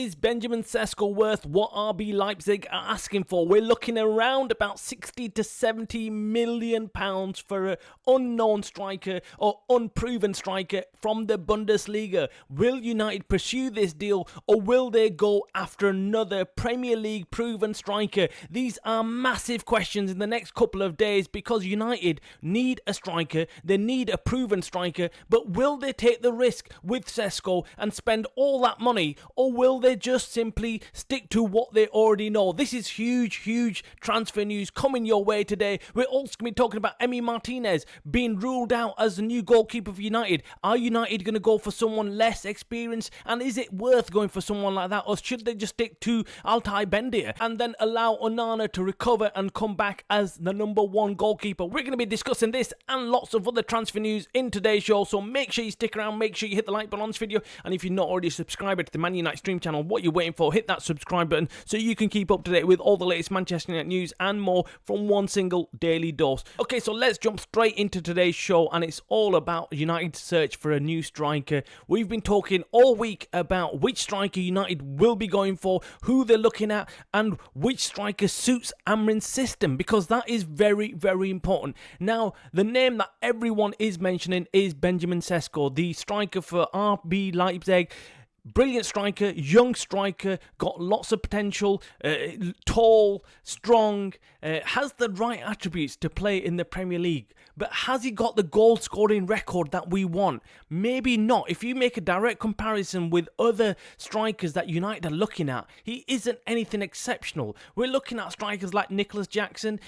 Is Benjamin Sesko worth what RB Leipzig are asking for? We're looking around about 60 to 70 million pounds for an unknown striker or unproven striker from the Bundesliga. Will United pursue this deal, or will they go after another Premier League proven striker? These are massive questions in the next couple of days because United need a striker, they need a proven striker, but will they take the risk with Sesko and spend all that money, or will they just simply stick to what they already know? This is huge transfer news coming your way today. We're also going to be talking about Emi Martinez being ruled out as the new goalkeeper for United. Are United going to go for someone less experienced, and is it worth going for someone like that, or should they just stick to Altay Bendia and then allow Onana to recover and come back as the number one goalkeeper? We're going to be discussing this and lots of other transfer news in today's show, so make sure you stick around, make sure you hit the like button on this video, and if you're not already subscribed to the Man Utd Stream channel, what you're waiting for, hit that subscribe button so you can keep up to date with all the latest Manchester United news and more from one single daily dose. Okay, so let's jump straight into today's show, and it's all about United's search for a new striker. We've been talking all week about which striker United will be going for, who they're looking at, and which striker suits Amorim's system, because that is very important. Now, the name that everyone is mentioning is Benjamin Sesko, the striker for RB Leipzig. Brilliant striker, young striker, got lots of potential, tall, strong, has the right attributes to play in the Premier League. But has he got the goal scoring record that we want? Maybe not. If you make a direct comparison with other strikers that United are looking at, he isn't anything exceptional. We're looking at strikers like Nicholas Jackson.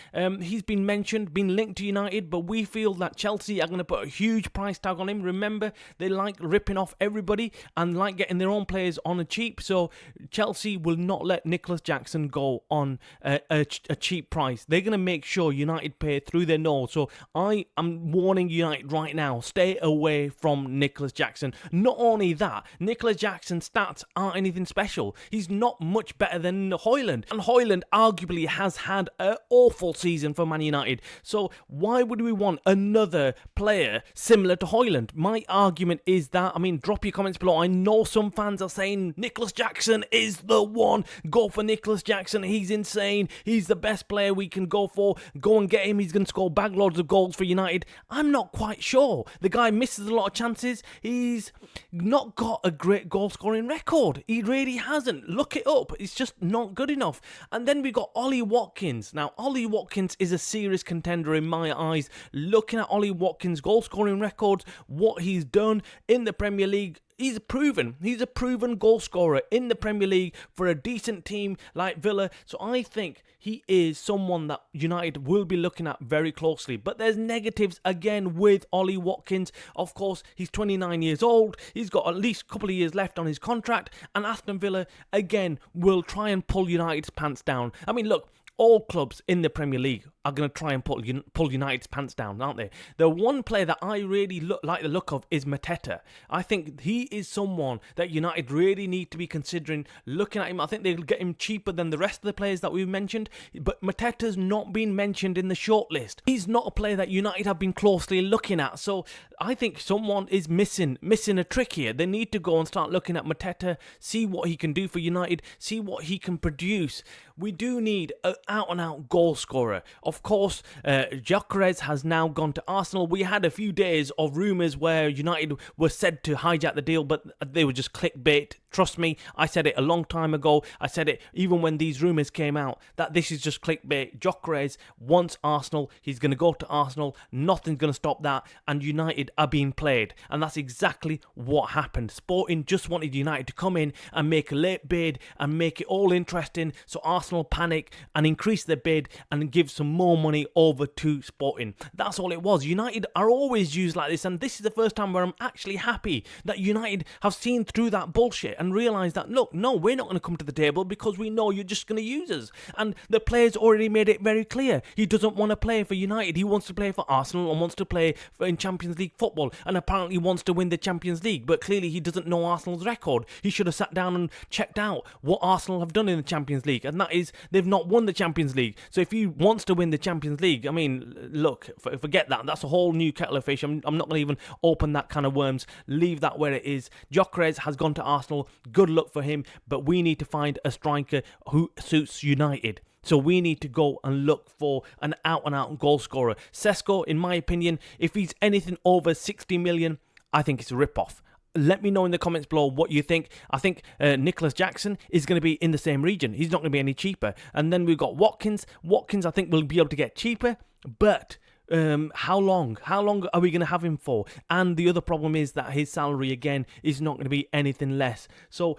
He's been mentioned, been linked to United, but we feel that Chelsea are going to put a huge price tag on him. Remember, they like ripping off everybody and like getting their own players on a cheap, so Chelsea will not let Nicholas Jackson go on a cheap price. They're going to make sure United pay through their nose. So I am warning United right now, stay away from Nicholas Jackson. Not only that, Nicholas Jackson's stats aren't anything special. He's not much better than Højlund, and Højlund arguably has had an awful season for Man United. So why would we want another player similar to Højlund? My argument is that, drop your comments below. I know some fans are saying Nicholas Jackson is the one. Go for Nicholas Jackson. He's insane. He's the best player we can go for. Go and get him. He's going to score bag loads of goals for United. I'm not quite sure. The guy misses a lot of chances. He's not got a great goal scoring record. He really hasn't. Look it up. It's just not good enough. And then we got Ollie Watkins. Now, Ollie Watkins is a serious contender in my eyes. Looking at Ollie Watkins' goal scoring records, what he's done in the Premier League, he's a proven goal scorer in the Premier League for a decent team like Villa. So I think he is someone that United will be looking at very closely. But there's negatives again with Ollie Watkins. Of course, he's 29 years old. He's got at least a couple of years left on his contract. And Aston Villa, again, will try and pull United's pants down. Look, all clubs in the Premier League are going to try and pull United's pants down, aren't they? The one player that I really like the look of is Mateta. I think he is someone that United really need to be considering looking at him. I think they'll get him cheaper than the rest of the players that we've mentioned, but Mateta's not been mentioned in the shortlist. He's not a player that United have been closely looking at, so I think someone is missing a trick here. They need to go and start looking at Mateta, see what he can do for United, see what he can produce. We do need an out-and-out goal scorer. Of course, Jockes has now gone to Arsenal. We had a few days of rumours where United were said to hijack the deal, but they were just clickbait. Trust me, I said it a long time ago. I said it even when these rumours came out, that this is just clickbait. Jockes wants Arsenal. He's going to go to Arsenal. Nothing's going to stop that. And United are being played. And that's exactly what happened. Sporting just wanted United to come in and make a late bid and make it all interesting, so Arsenal panic and increase their bid and give some more money over to Sporting. That's all it was. United are always used like this, and this is the first time where I'm actually happy that United have seen through that bullshit and realised that, look, no, we're not going to come to the table because we know you're just going to use us. And the player's already made it very clear. He doesn't want to play for United. He wants to play for Arsenal and wants to play in Champions League football, and apparently wants to win the Champions League, but clearly he doesn't know Arsenal's record. He should have sat down and checked out what Arsenal have done in the Champions League, and that is they've not won the Champions League. So if he wants to win the Champions League, look, forget that. That's a whole new kettle of fish. I'm not going to even open that can of worms. Leave that where it is. Jockes has gone to Arsenal. good luck for him, but we need to find a striker who suits United. So we need to go and look for an out-and-out goal scorer. Sesko, in my opinion, if he's anything over 60 million, I think it's a rip-off. Let me know in the comments below what you think. I think Nicholas Jackson is going to be in the same region. He's not going to be any cheaper. And then we've got Watkins. Watkins, I think, will be able to get cheaper. But how long? How long are we going to have him for? And the other problem is that his salary, again, is not going to be anything less. So,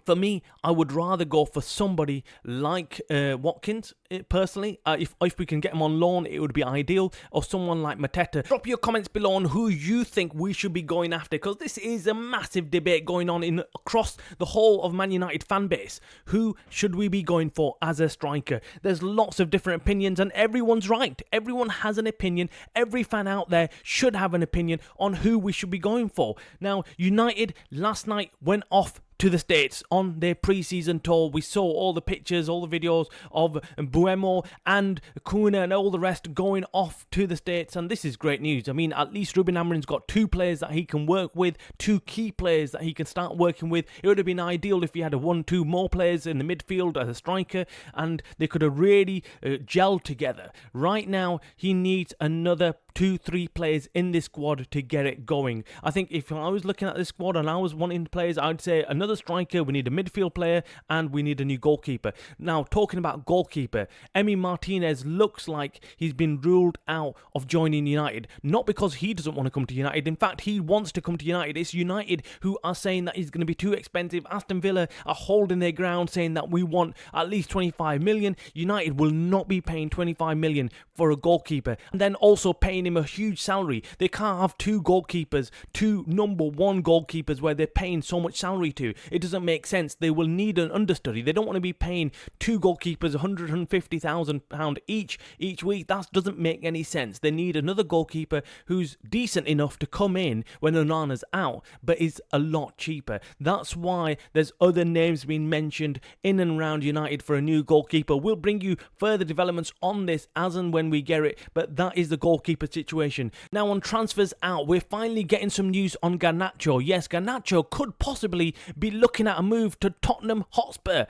for me, I would rather go for somebody like Watkins, personally. If we can get him on loan, it would be ideal. Or someone like Mateta. Drop your comments below on who you think we should be going after, because this is a massive debate going on across the whole of Man United fan base. Who should we be going for as a striker? There's lots of different opinions, and everyone's right. Everyone has an opinion. Every fan out there should have an opinion on who we should be going for. Now, United last night went off to the States on their pre-season tour. We saw all the pictures, all the videos of Buemo and Kuna and all the rest going off to the States, and this is great news. I mean, at least Ruben Amorim's got 2 players that he can work with, 2 key players that he can start working with. It would have been ideal if he had 1-2 more players in the midfield as a striker, and they could have really gelled together. Right now, he needs another 2-3 players in this squad to get it going. I think if I was looking at this squad and I was wanting players, I'd say another striker, we need a midfield player, and we need a new goalkeeper. Now, talking about goalkeeper, Emi Martinez looks like he's been ruled out of joining United. Not because he doesn't want to come to United. In fact, he wants to come to United. It's United who are saying that he's going to be too expensive. Aston Villa are holding their ground, saying that we want at least 25 million. United will not be paying 25 million for a goalkeeper, and then also paying him a huge salary. They can't have 2 goalkeepers, 2 number 1 goalkeepers where they're paying so much salary to. It doesn't make sense. They will need an understudy. They don't want to be paying 2 goalkeepers £150,000 each week. That doesn't make any sense. They need another goalkeeper who's decent enough to come in when Onana's out, but is a lot cheaper. That's why there's other names being mentioned in and around United for a new goalkeeper. We'll bring you further developments on this as and when we get it, but that is the goalkeeper situation. Now, on transfers out, we're finally getting some news on Garnacho. Yes, Garnacho could possibly be looking at a move to Tottenham Hotspur.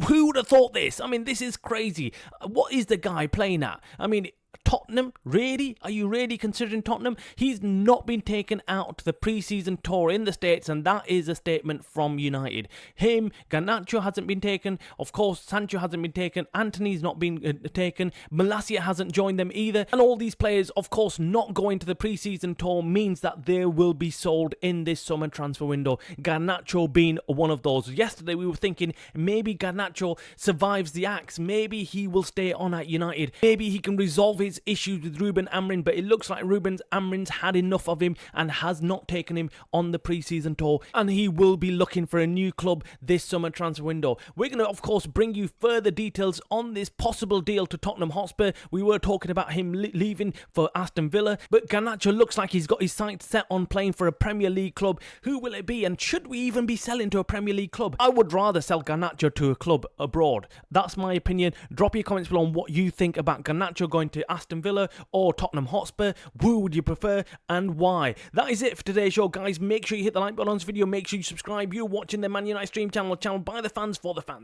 Who would have thought this? I mean, this is crazy. What is the guy playing at? I mean, Tottenham? Really? Are you really considering Tottenham? He's not been taken out to the pre-season tour in the States, and that is a statement from United. Him, Garnacho hasn't been taken. Of course, Sancho hasn't been taken. Anthony's not been taken. Malacia hasn't joined them either. And all these players, of course, not going to the pre-season tour means that they will be sold in this summer transfer window. Garnacho being one of those. Yesterday, we were thinking maybe Garnacho survives the axe. Maybe he will stay on at United. Maybe he can resolve his issues with Ruben Amorim, but it looks like Ruben Amorim's had enough of him and has not taken him on the pre-season tour, and he will be looking for a new club this summer transfer window. We're going to, of course, bring you further details on this possible deal to Tottenham Hotspur. We were talking about him leaving for Aston Villa, but Garnacho looks like he's got his sights set on playing for a Premier League club. Who will it be, and should we even be selling to a Premier League club? I would rather sell Garnacho to a club abroad. That's my opinion. Drop your comments below on what you think about Garnacho going to Aston Villa or Tottenham Hotspur. Who would you prefer and why? That is it for today's show, guys. Make sure you hit the like button on this video. Make sure you subscribe. You're watching the Man United Stream channel by the fans for the fans.